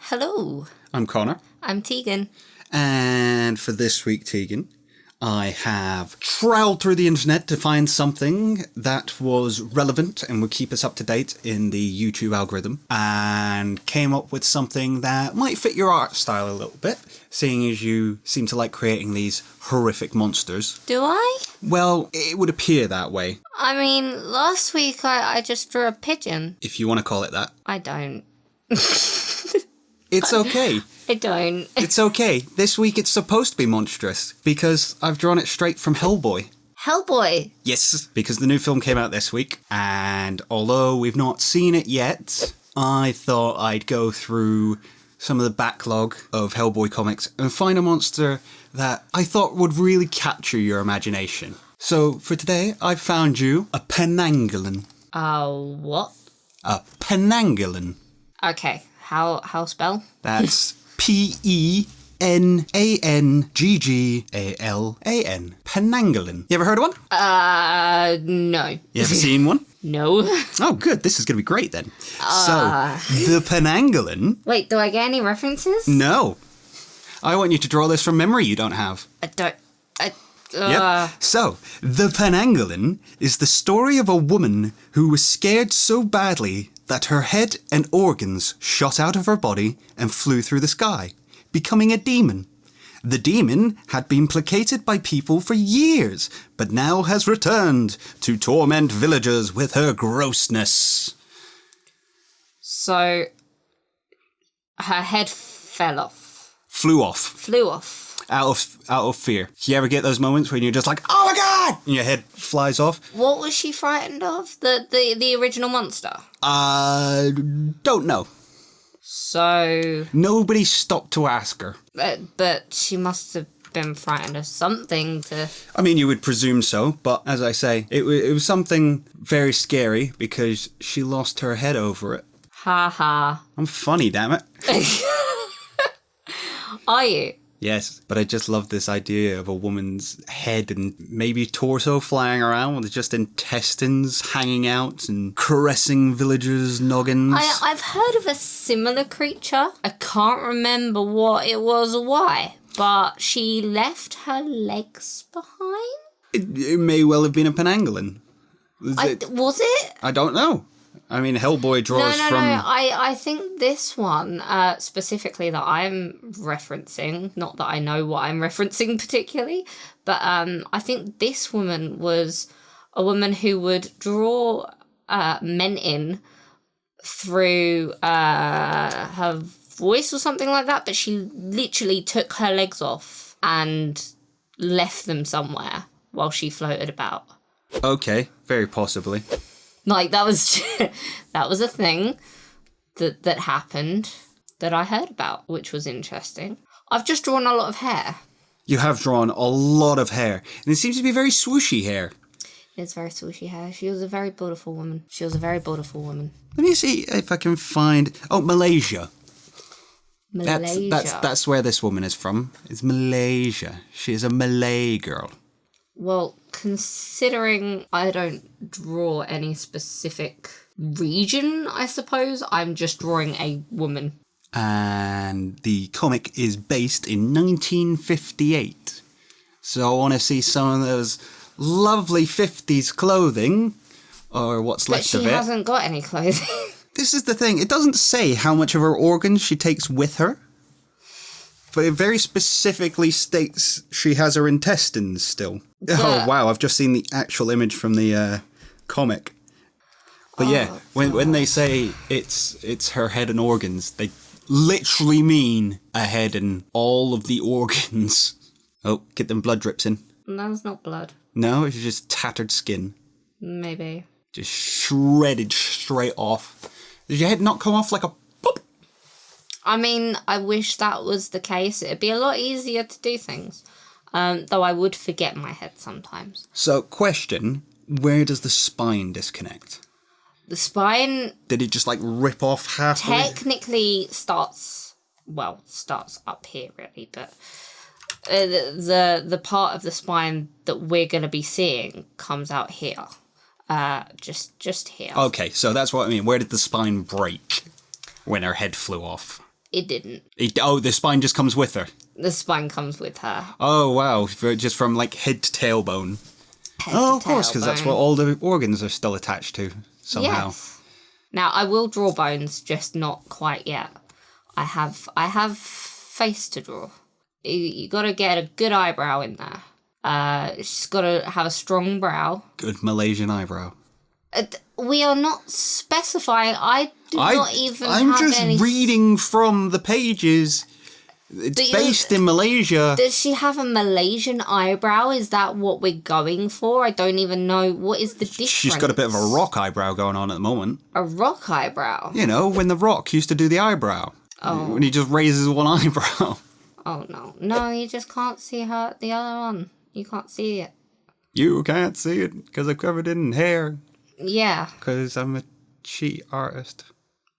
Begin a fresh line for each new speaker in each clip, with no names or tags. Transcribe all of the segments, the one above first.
Hello.
I'm Connor.
I'm Teegan.
And for this week, Teegan, I have trawled through the internet to find something that was relevant and would keep us up to date in the YouTube algorithm, and came up with something that might fit your art style a little bit, seeing as you seem to like creating these horrific monsters.
Do I?
Well, it would appear that way.
I mean, last week I just drew a pigeon.
If you want to call it that.
I don't.
It's okay.
I don't.
It's okay. This week it's supposed to be monstrous, because I've drawn it straight from HellBoy.
HellBoy.
Yes, because the new film came out this week, and although we've not seen it yet, I thought I'd go through some of the backlog of HellBoy comics and find a monster that I thought would really capture your imagination. So for today, I've found you a penangolin.
What?
A penangolin.
Okay. How spell?
That's Penanggalan. Penangolin. You ever heard of one?
No.
You ever seen one?
No.
Oh, good. This is going to be great then. So, the penangolin...
Wait, do I get any references?
No. I want you to draw this from memory you don't have.
I don't...
Yep. So, the penangolin is the story of a woman who was scared so badly that her head and organs shot out of her body and flew through the sky, becoming a demon. The demon had been placated by people for years, but now has returned to torment villagers with her grossness.
So, her head fell off.
Flew off.
Flew off.
Out of fear. Do you ever get those moments when you're just like, oh my god, and your head flies off?
What was she frightened of? The original monster?
Don't know.
So...
Nobody stopped to ask her.
But she must have been frightened of something to...
I mean, you would presume so, but as I say, it was something very scary because she lost her head over it.
Ha ha.
I'm funny, damn it.
Are you?
Yes, but I just love this idea of a woman's head and maybe torso flying around with just intestines hanging out and caressing villagers' noggins.
I've heard of a similar creature. I can't remember what it was or why, but she left her legs behind?
It may well have been a penangolin.
Was it?
I don't know. I mean, HellBoy draws from...
No. I think this one, specifically that I'm referencing, not that I know what I'm referencing particularly, but I think this woman was a woman who would draw men in through her voice or something like that, but she literally took her legs off and left them somewhere while she floated about.
Okay, very possibly.
Like, that was a thing that happened that I heard about, which was interesting. I've just drawn a lot of hair.
You have drawn a lot of hair, and it seems to be very swooshy hair.
It's very swooshy hair. She was a very beautiful woman.
Let me see if I can find... Oh, Malaysia.
Malaysia.
That's where this woman is from. It's Malaysia. She is a Malay girl.
Well, considering I don't draw any specific region, I suppose, I'm just drawing a woman.
And the comic is based in 1958. So I want to see some of those lovely 50s clothing, or what's left of it.
But she hasn't got any clothing.
This is the thing. It doesn't say how much of her organs she takes with her. But it very specifically states she has her intestines still. Oh, wow. I've just seen the actual image from the comic. But yeah, when they say it's her head and organs, they literally mean a head and all of the organs. Oh, get them blood drips in.
That's not blood.
No, it's just tattered skin.
Maybe.
Just shredded straight off. Did your head not come off like a...
I mean, I wish that was the case. It'd be a lot easier to do things. Though I would forget my head sometimes.
So, question, where does the spine disconnect?
The spine...
Did it just, like, rip off halfway?
Technically starts up here, really, but the part of the spine that we're going to be seeing comes out here. Just here.
Okay, so that's what I mean. Where did the spine break when her head flew off?
It didn't.
The spine just comes with her.
The spine comes with her.
Oh, wow. Just from, like, head to tailbone. Of course, because that's what all the organs are still attached to, somehow.
Yes. Now, I will draw bones, just not quite yet. I have face to draw. You got to get a good eyebrow in there. She's got to have a strong brow.
Good Malaysian eyebrow.
We are not specifying. I'm
just reading from the pages. It's based in Malaysia.
Does she have a Malaysian eyebrow? Is that what we're going for? I don't even know. What is the difference?
She's got a bit of a rock eyebrow going on at the moment.
A rock eyebrow?
You know, when The Rock used to do the eyebrow. Oh. When he just raises one eyebrow.
Oh, no. No, you just can't see the other one. You can't see it.
You can't see it because I'm covered in hair.
Yeah.
Because I'm a cheat artist.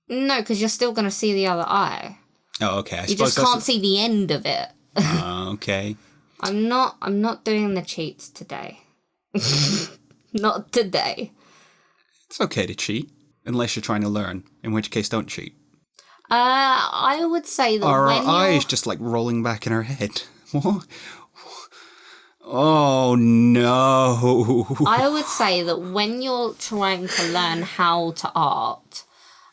No, because you're still going to see the other eye.
Oh, okay.
You just can't see the end of it.
Okay.
I'm not doing the cheats today. Not today.
It's okay to cheat, unless you're trying to learn, in which case don't cheat.
I would say that
Are her eyes just like rolling back in her head? What? Oh, no.
I would say that when you're trying to learn how to art,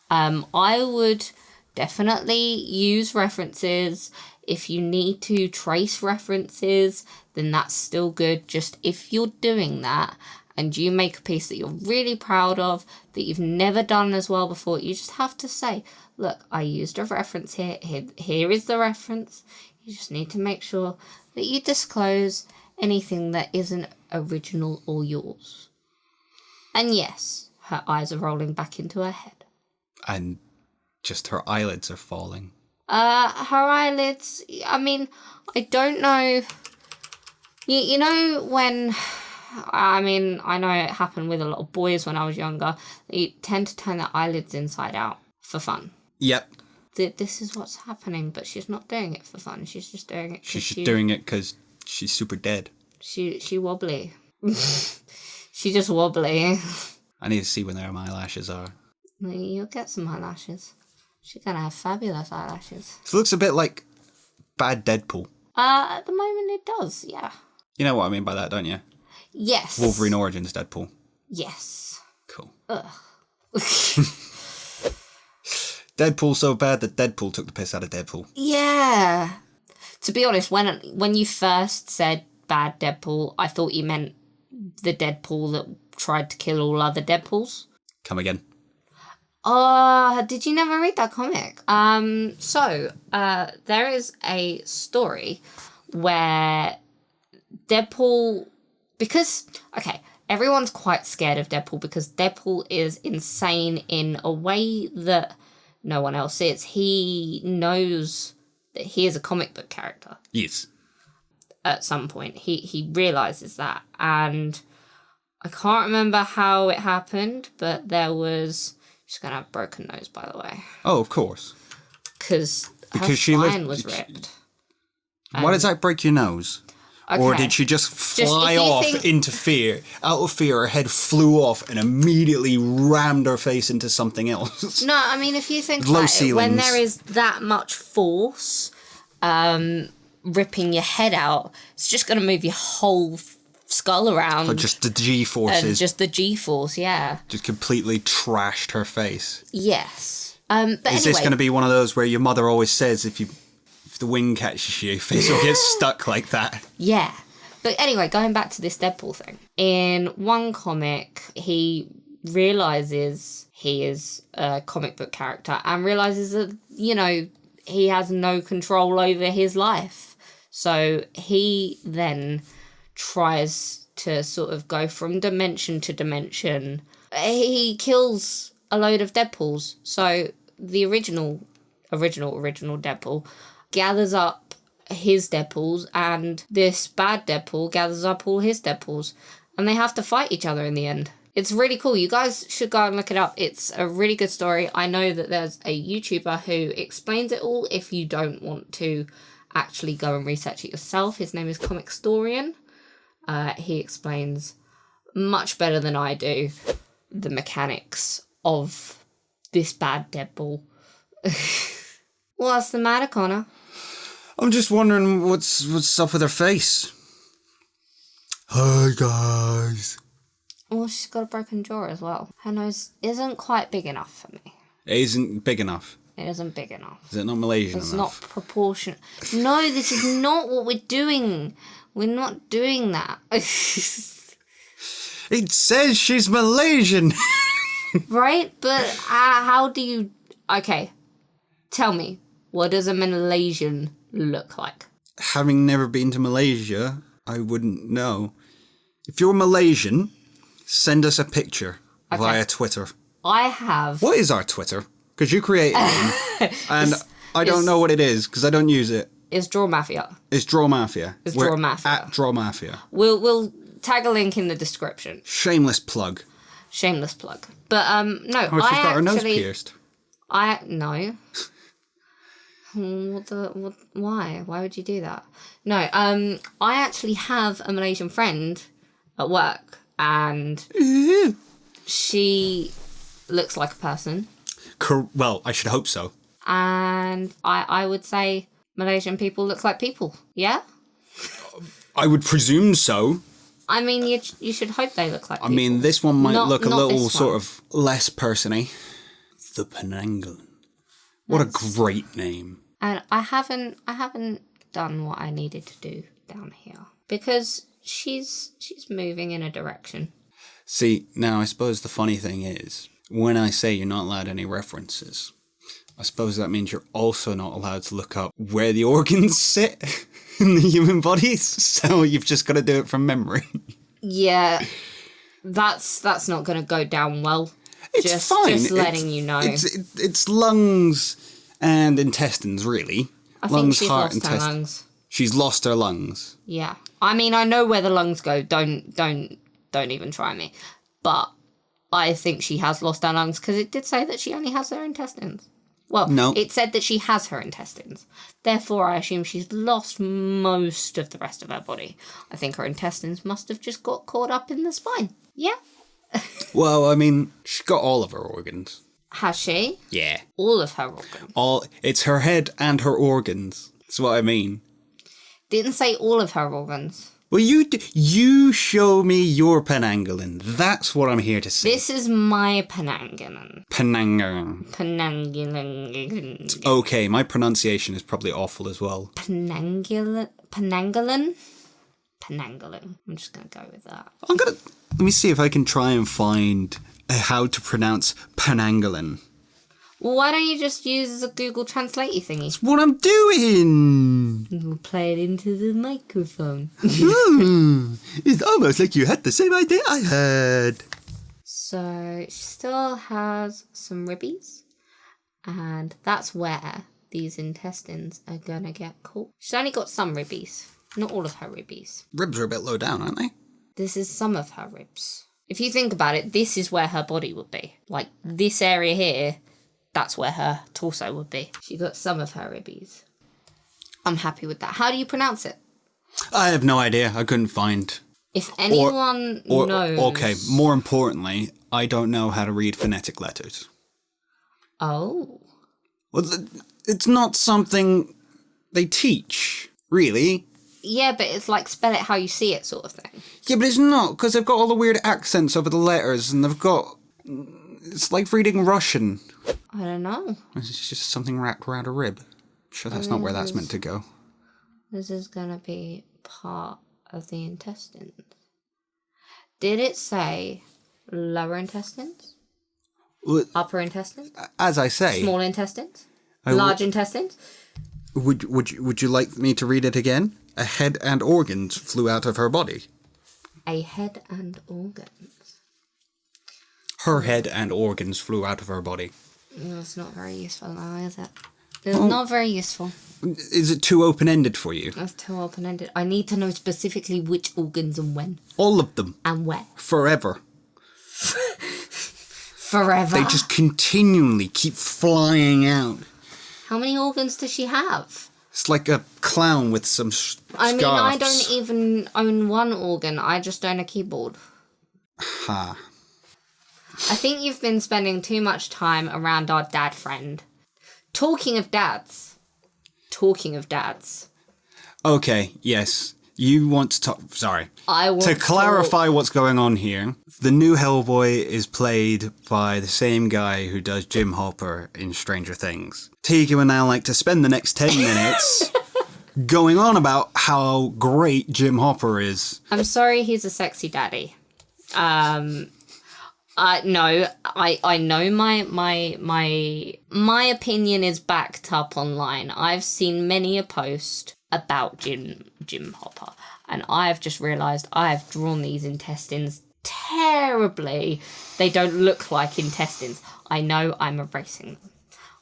I would definitely use references. If you need to trace references, then that's still good. Just if you're doing that and you make a piece that you're really proud of, that you've never done as well before, you just have to say, look, I used a reference here. Here is the reference. You just need to make sure that you disclose anything that isn't original or yours. And yes, her eyes are rolling back into her head.
And just her eyelids are falling.
Her eyelids, I mean, I don't know. You know when, I mean, I know it happened with a lot of boys when I was younger. They tend to turn their eyelids inside out for fun.
Yep.
This is what's happening, but she's not doing it for fun. She's just doing it because
she's doing it because she's super dead.
She wobbly. She just wobbly.
I need to see when their eyelashes are.
You'll get some eyelashes. She's gonna have fabulous eyelashes.
It looks a bit like bad Deadpool.
At the moment it does, yeah.
You know what I mean by that, don't you?
Yes.
Wolverine Origins Deadpool.
Yes.
Cool.
Ugh.
Deadpool's so bad that Deadpool took the piss out of Deadpool.
Yeah. To be honest, when you first said bad Deadpool, I thought you meant the Deadpool that tried to kill all other Deadpools.
Come again.
Did you never read that comic? There is a story where Deadpool, because, okay, everyone's quite scared of Deadpool because Deadpool is insane in a way that no one else is. He knows that he is a comic book character.
Yes.
At some point. He realises that. And I can't remember how it happened, but there was... She's going to have a broken nose, by the way.
Oh, of course.
Because her spine was ripped.
Why does that break your nose? Okay. Or did she just fly off into fear? Out of fear, her head flew off and immediately rammed her face into something else.
No, I mean, if you think about it, when there is that much force ripping your head out, it's just going to move your whole skull around.
But just the G-forces.
Just the G-force, yeah.
Just completely trashed her face.
Yes. But
is this going to be one of those where your mother always says if the wind catches you, your face will get stuck like that?
Yeah. But anyway, going back to this Deadpool thing. In one comic, he realises he is a comic book character and realises that, he has no control over his life. So he then tries to sort of go from dimension to dimension. He kills a load of Deadpools. So the original Deadpool gathers up his Deadpools, and this bad Deadpool gathers up all his Deadpools, and they have to fight each other in the end. It's really cool. You guys should go and look it up. It's a really good story. I know that there's a YouTuber who explains it all if you don't want to actually go and research it yourself. His name is Comic Storian. He explains much better than I do the mechanics of this bad Deadpool. What's the matter, Connor?
I'm just wondering what's up with her face. Hi, guys.
Well, she's got a broken jaw as well. Her nose isn't quite big enough for me.
It isn't big enough.
It isn't big enough.
Is it not Malaysian
It's
enough?
not proportionate. No, this is not what we're doing. We're not doing that.
It says she's Malaysian.
Right? But how do you... Okay, tell me. What does a Malaysian look like?
Having never been to Malaysia, I wouldn't know. If you're Malaysian, send us a picture via Twitter.
I have...
What is our Twitter? Because you created one. And I don't know what it is because I don't use it.
It's Draw Mafia.
It's Draw Mafia.
It's Draw Mafia.
At Draw Mafia.
We'll tag a link in the description.
Shameless plug.
Shameless plug. But no,
Oh, she's got her nose pierced.
No. Why? Why would you do that? No, I actually have a Malaysian friend at work, and she looks like a person.
Well, I should hope so.
And I would say Malaysian people look like people. Yeah?
I would presume so.
I mean, you should hope they look like people.
I mean, this one might look a
not
little
this
sort
one.
of less person-y. The Penangalan. What a great name.
And I haven't done what I needed to do down here because she's moving in a direction.
See, now I suppose the funny thing is, when I say you're not allowed any references, I suppose that means you're also not allowed to look up where the organs sit in the human body, so you've just got to do it from memory.
Yeah, that's not going to go down well.
It's fine.
Just letting you know.
It's lungs and intestines, really.
I
lungs,
think she's
heart,
lost her lungs.
She's lost her lungs.
Yeah. I mean, I know where the lungs go. Don't even try me. But I think she has lost her lungs because it did say that she only has her intestines. Well,
no.
It said that she has her intestines. Therefore, I assume she's lost most of the rest of her body. I think her intestines must have just got caught up in the spine. Yeah?
Well, I mean, she's got all of her organs.
Has she?
Yeah.
All of her organs?
It's her head and her organs. That's what I mean.
Didn't say all of her organs.
Well, you show me your Penangalan. That's what I'm here to see.
This is my Penangalan.
Penangalan.
Penangalan.
Okay, my pronunciation is probably awful as well.
Penangalan? Penangalan. I'm just going to go with that.
Let me see if I can try and find how to pronounce Penangalan.
Well, why don't you just use a Google Translate thingy?
That's what I'm doing!
We'll play it into the microphone.
It's almost like you had the same idea I had.
So, she still has some ribbies. And that's where these intestines are going to get caught. She's only got some ribbies. Not all of her ribbies.
Ribs are a bit low down, aren't they?
This is some of her ribs. If you think about it, this is where her body would be. Like, this area here, that's where her torso would be. She got some of her ribbies. I'm happy with that. How do you pronounce it?
I have no idea. I couldn't find.
If anyone knows...
Okay, more importantly, I don't know how to read phonetic letters.
Oh.
Well, it's not something they teach, really.
Yeah, but it's like spell it how you see it sort of thing.
Yeah, but it's not, because they've got all the weird accents over the letters, and they've got... It's like reading Russian.
I don't know.
It's just something wrapped around a rib. Sure, that's not where that's meant to go.
This is going to be part of the intestines. Did it say lower intestines?
Well,
upper intestines?
As I say...
Small intestines? Large intestines?
Would you like me to read it again? A head and organs flew out of her body.
A head and organs.
Her head and organs flew out of her body.
That's not very useful now, is it? It's not very useful.
Is it too open-ended for you?
That's too open-ended. I need to know specifically which organs and when.
All of them.
And where.
Forever.
Forever?
They just continually keep flying out.
How many organs does she have?
It's like a clown with some scarves.
I mean, I don't even own one organ. I just own a keyboard.
Ha.
I think you've been spending too much time around our dad friend. Talking of dads.
Okay, yes. You want to talk... Sorry.
I want
to clarify what's going on here, the new Hellboy is played by the same guy who does Jim Hopper in Stranger Things. Teegan would now like to spend the next 10 minutes going on about how great Jim Hopper is.
I'm sorry he's a sexy daddy. No, I know my opinion is backed up online. I've seen many a post about Jim Hopper, and I've just realised I've drawn these intestines terribly. They don't look like intestines. I know I'm erasing them.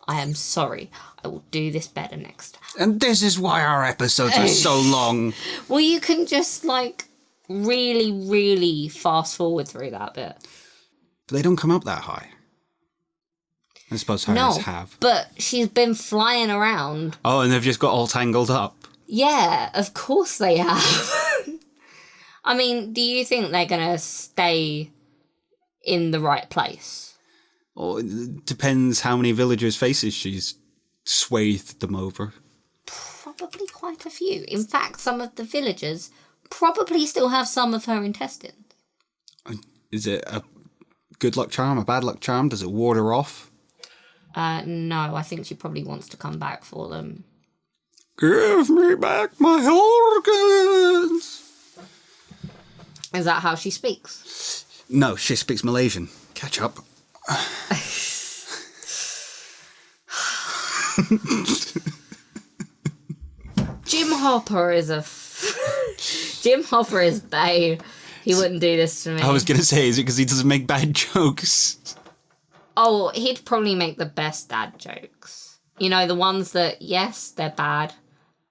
I am sorry. I will do this better next time.
And this is why our episodes are so long.
Well, you can just, like, really, really fast forward through that bit.
But they don't come up that high. I suppose hares have.
But she's been flying around.
Oh, and they've just got all tangled up.
Yeah, of course they have. I mean, do you think they're going to stay in the right place?
Or it depends how many villagers' faces she's swathed them over.
Probably quite a few. In fact, some of the villagers probably still have some of her intestines.
Is it a good luck charm, a bad luck charm? Does it ward her off?
No, I think she probably wants to come back for them.
Give me back my organs!
Is that how she speaks?
No, she speaks Malaysian. Catch up.
Jim Hopper is Jim Hopper is bae. He wouldn't do this to me.
I was going to say, is it because he doesn't make bad jokes?
Oh, he'd probably make the best dad jokes. You know, the ones that, yes, they're bad,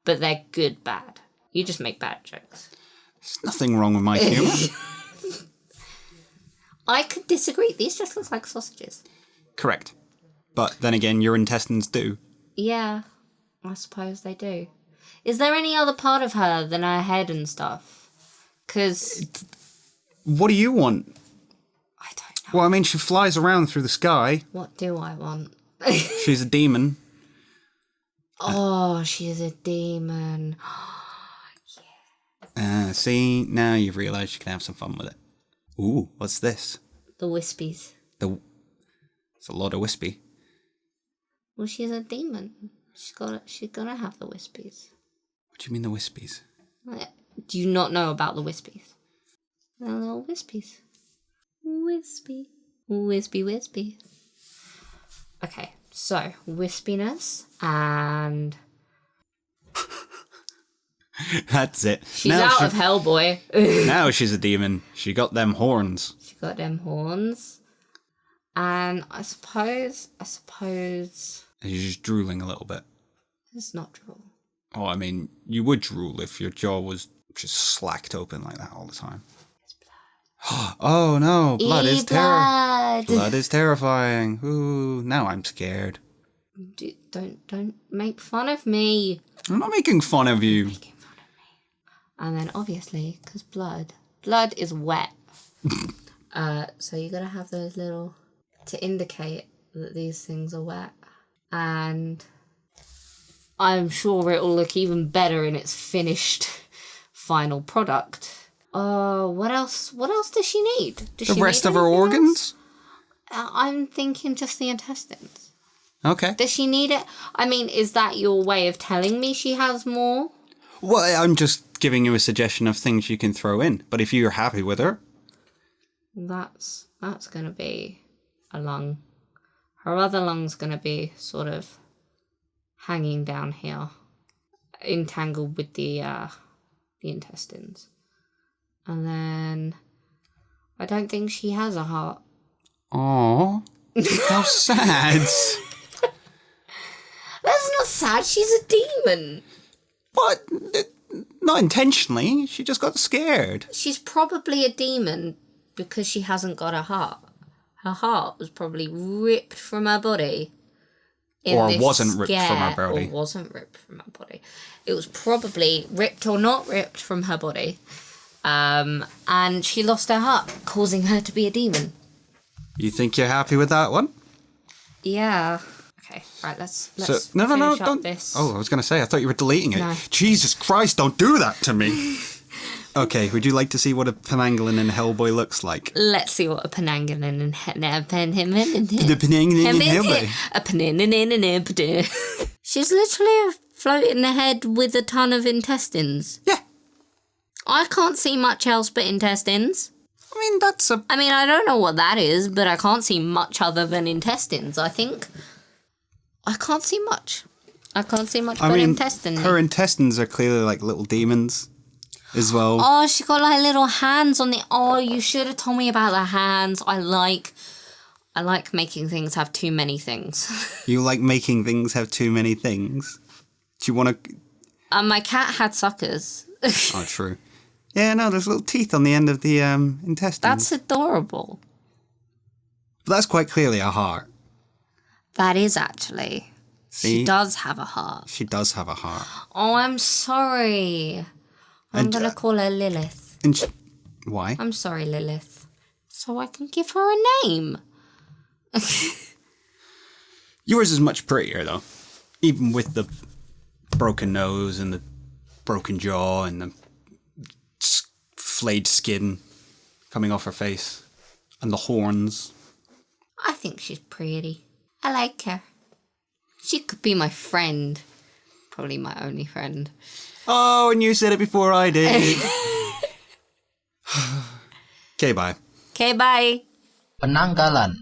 but they're good bad. You just make bad jokes.
There's nothing wrong with my humour.
I could disagree. These just look like sausages.
Correct. But then again, your intestines do.
Yeah, I suppose they do. Is there any other part of her than her head and stuff? Because...
What do you want?
I don't know.
Well, I mean, she flies around through the sky.
What do I want?
She's a demon.
Oh, she's a demon.
See, now you've realised you can have some fun with it. Ooh, what's this?
The wispies.
It's a lot of wispy.
Well, she's a demon. She's gonna have the wispies.
What do you mean the wispies?
Do you not know about the wispies? The little wispies. Wispy. Wispy, wispy. Okay, so wispiness and...
That's it.
She's out of Hellboy.
Now she's a demon. She got them horns.
She got them horns. And I suppose...
And she's just drooling a little bit.
It's not drool.
Oh, I mean, you would drool if your jaw was just slacked open like that all the time.
It's blood.
Oh no, blood is
blood.
Blood is terrifying. Ooh, now I'm scared.
Don't make fun of me.
I'm not making fun of you.
Making fun of me. And then obviously, because blood is wet. So you gotta have those little to indicate that these things are wet. And I'm sure it'll look even better in its finished final product. What else does she need?
The rest of her organs?
I'm thinking just the intestines.
Okay.
Does she need it? I mean, is that your way of telling me she has more?
Well, I'm just giving you a suggestion of things you can throw in. But if you're happy with her...
That's going to be a lung. Her other lung's going to be sort of hanging down here, entangled with the intestines. And then I don't think she has a heart.
Aww. How sad.
That's not sad. She's a demon.
But not intentionally. She just got scared.
She's probably a demon because she hasn't got a heart. Her heart was probably ripped from her body.
Or wasn't ripped from her body.
Or wasn't ripped from her body. It was probably ripped or not ripped from her body. And she lost her heart, causing her to be a demon.
You think you're happy with that one?
Yeah. Okay, right, let's
no,
finish up
don't.
this.
Oh, I was going to say, I thought you were deleting it.
No.
Jesus Christ, don't do that to me. Okay, would you like to see what a Pangolin in HellBoy looks like?
Let's see what a Pangolin in HellBoy. She's literally floating ahead with a ton of intestines.
Yeah.
I can't see much else but intestines.
I mean,
I don't know what that is, but I can't see much other than intestines. I think I can't see much. But intestines.
Her intestines are clearly like little demons as well.
Oh, she got like little hands on the... Oh, you should have told me about the hands. I like making things have too many things.
You like making things have too many things? Do you want to...
My cat had suckers.
Oh, true. Yeah, no, there's little teeth on the end of the intestines.
That's adorable.
But that's quite clearly a heart.
That is actually.
See?
She does have a heart.
She does have a heart.
Oh, I'm sorry. I'm going to call her Lilith.
Why?
I'm sorry, Lilith. So I can give her a name.
Yours is much prettier, though. Even with the broken nose and the broken jaw and the flayed skin coming off her face. And the horns.
I think she's pretty. I like her. She could be my friend. Probably my only friend.
Oh, and you said it before I did. Okay, bye.
Okay, bye.
Penanggalan.